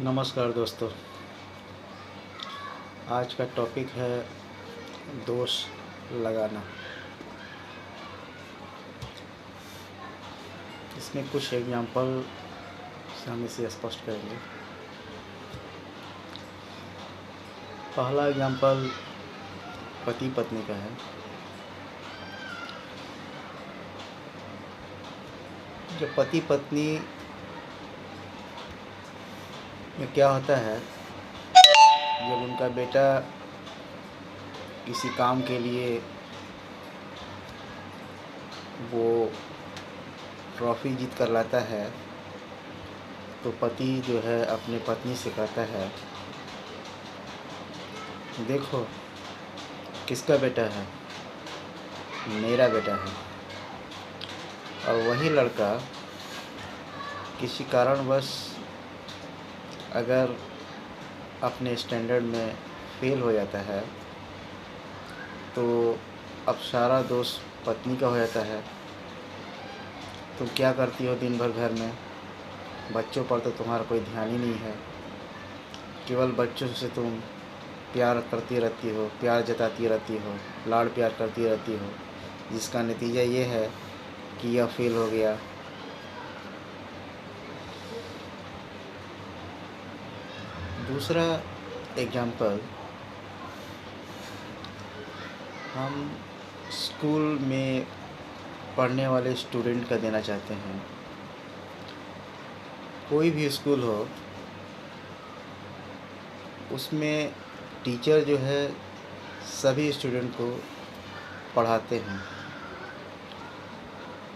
नमस्कार दोस्तों। आज का टॉपिक है दोष लगाना। इसमें कुछ एग्जाम्पल से हम इसे स्पष्ट करेंगे। पहला एग्जाम्पल पति पत्नी का है। जब पति पत्नी में क्या होता है, जब उनका बेटा किसी काम के लिए वो ट्रॉफ़ी जीत कर लाता है, तो पति जो है अपनी पत्नी से कहता है, देखो किसका बेटा है, मेरा बेटा है। और वही लड़का किसी कारणवश अगर अपने स्टैंडर्ड में फेल हो जाता है, तो अब सारा दोष पत्नी का हो जाता है। तुम क्या करती हो दिन भर घर में, बच्चों पर तो तुम्हारा कोई ध्यान ही नहीं है, केवल बच्चों से तुम प्यार करती रहती हो, प्यार जताती रहती हो, लाड़ प्यार करती रहती हो, जिसका नतीजा ये है कि यह फेल हो गया। दूसरा एग्जाम्पल, हम स्कूल में पढ़ने वाले स्टूडेंट का देना चाहते हैं। कोई भी स्कूल हो, उसमें टीचर जो है सभी स्टूडेंट को पढ़ाते हैं,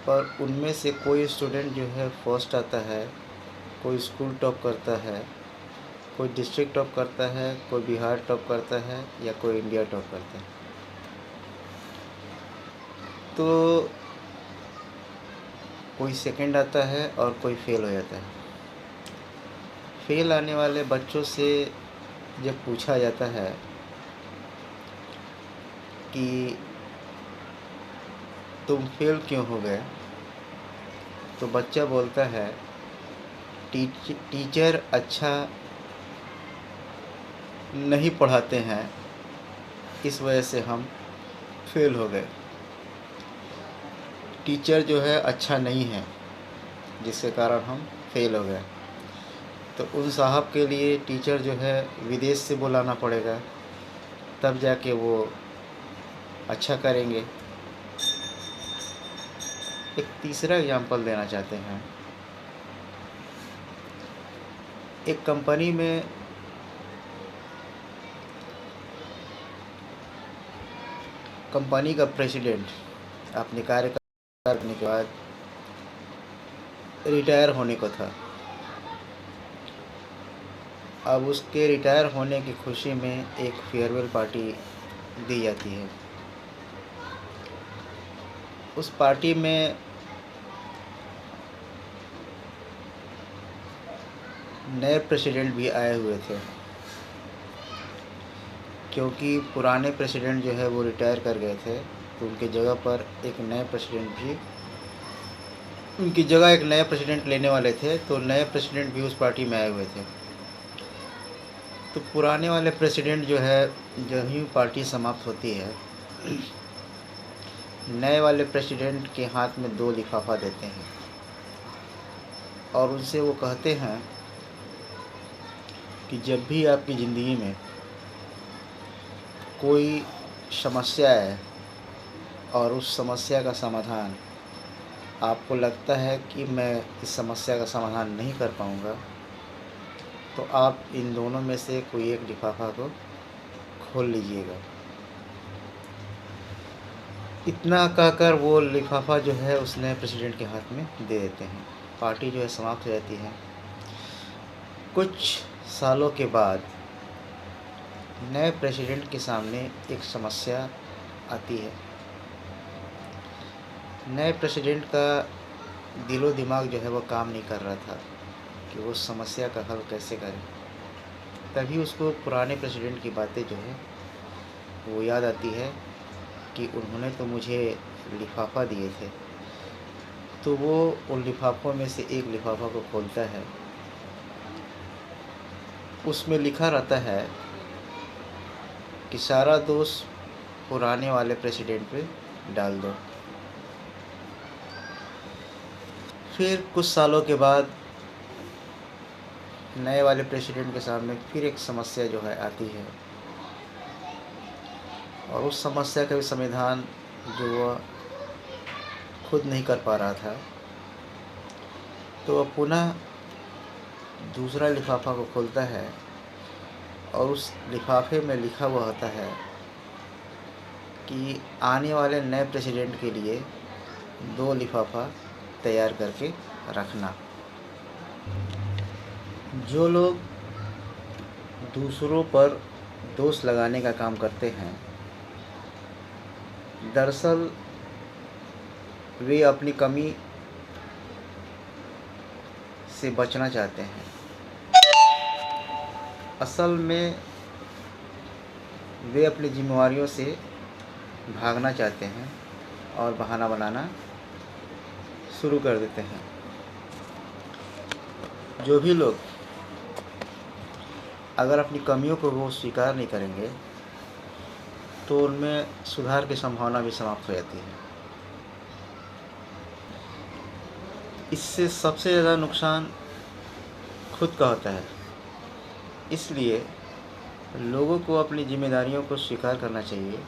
पर उनमें से कोई स्टूडेंट जो है फर्स्ट आता है, कोई स्कूल टॉप करता है, कोई डिस्ट्रिक्ट टॉप करता है, कोई बिहार टॉप करता है, या कोई इंडिया टॉप करता है। तो कोई सेकंड आता है और कोई फेल हो जाता है। फेल आने वाले बच्चों से जब पूछा जाता है कि तुम फेल क्यों हो गए, तो बच्चा बोलता है टीचर अच्छा नहीं पढ़ाते हैं, इस वजह से हम फेल हो गए। टीचर जो है अच्छा नहीं है, जिसके कारण हम फेल हो गए। तो उन साहब के लिए टीचर जो है विदेश से बुलाना पड़ेगा, तब जाके वो अच्छा करेंगे। एक तीसरा एग्जाम्पल देना चाहते हैं। एक कंपनी में कंपनी का प्रेसिडेंट अपने कार्य करने के बाद रिटायर होने को था। अब उसके रिटायर होने की खुशी में एक फेयरवेल पार्टी दी जाती है। उस पार्टी में नए प्रेसिडेंट भी आए हुए थे, क्योंकि पुराने प्रेसिडेंट जो है वो रिटायर कर गए थे, तो उनकी जगह पर एक नए प्रेसिडेंट लेने वाले थे। तो नए प्रेसिडेंट भी उस पार्टी में आए हुए थे। तो पुराने वाले प्रेसिडेंट जो है, जब ही पार्टी समाप्त होती है, नए वाले प्रेसिडेंट के हाथ में 2 लिफाफा देते हैं और उनसे वो कहते हैं कि जब भी आपकी ज़िंदगी में कोई समस्या है और उस समस्या का समाधान आपको लगता है कि मैं इस समस्या का समाधान नहीं कर पाऊँगा, तो आप इन दोनों में से कोई एक लिफाफा को खोल लीजिएगा। इतना कहकर वो लिफाफा जो है उस नए प्रेसिडेंट के हाथ में दे देते हैं। पार्टी जो है समाप्त हो जाती है। कुछ सालों के बाद नए प्रेसिडेंट के सामने एक समस्या आती है। नए प्रेसिडेंट का दिलो दिमाग जो है वो काम नहीं कर रहा था कि वो समस्या का हल कैसे करें। तभी उसको पुराने प्रेसिडेंट की बातें जो है वो याद आती है कि उन्होंने तो मुझे लिफाफा दिए थे। तो वो उन लिफाफों में से एक लिफाफा को खोलता है उसमें लिखा रहता है कि सारा दोष पुराने वाले प्रेसिडेंट पे डाल दो। फिर कुछ सालों के बाद नए वाले प्रेसिडेंट के सामने फिर एक समस्या जो है आती है, और उस समस्या का भी समाधान जो वह खुद नहीं कर पा रहा था, तो वह पुनः दूसरा लिफाफा को खोलता है और उस लिफाफे में लिखा हुआ होता है कि आने वाले नए प्रेसिडेंट के लिए 2 लिफाफा तैयार करके रखना। जो लोग दूसरों पर दोष लगाने का काम करते हैं, दरअसल वे अपनी कमी से बचना चाहते हैं। असल में वे अपनी जिम्मेवारियों से भागना चाहते हैं और बहाना बनाना शुरू कर देते हैं। जो भी लोग अगर अपनी कमियों को वो स्वीकार नहीं करेंगे तो उनमें सुधार की संभावना भी समाप्त हो जाती है। इससे सबसे ज़्यादा नुकसान खुद का होता है। इसलिए लोगों को अपनी जिम्मेदारियों को स्वीकार करना चाहिए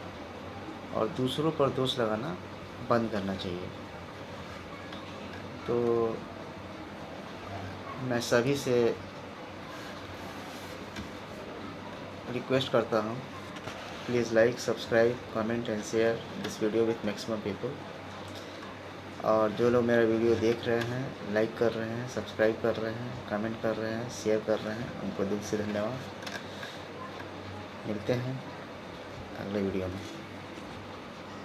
और दूसरों पर दोष लगाना बंद करना चाहिए। तो मैं सभी से रिक्वेस्ट करता हूँ, please like, subscribe, comment and share this video with maximum people. और जो लोग मेरा वीडियो देख रहे हैं, लाइक कर रहे हैं, सब्सक्राइब कर रहे हैं, कमेंट कर रहे हैं, शेयर कर रहे हैं, उनको दिल से धन्यवाद। मिलते हैं अगले वीडियो में।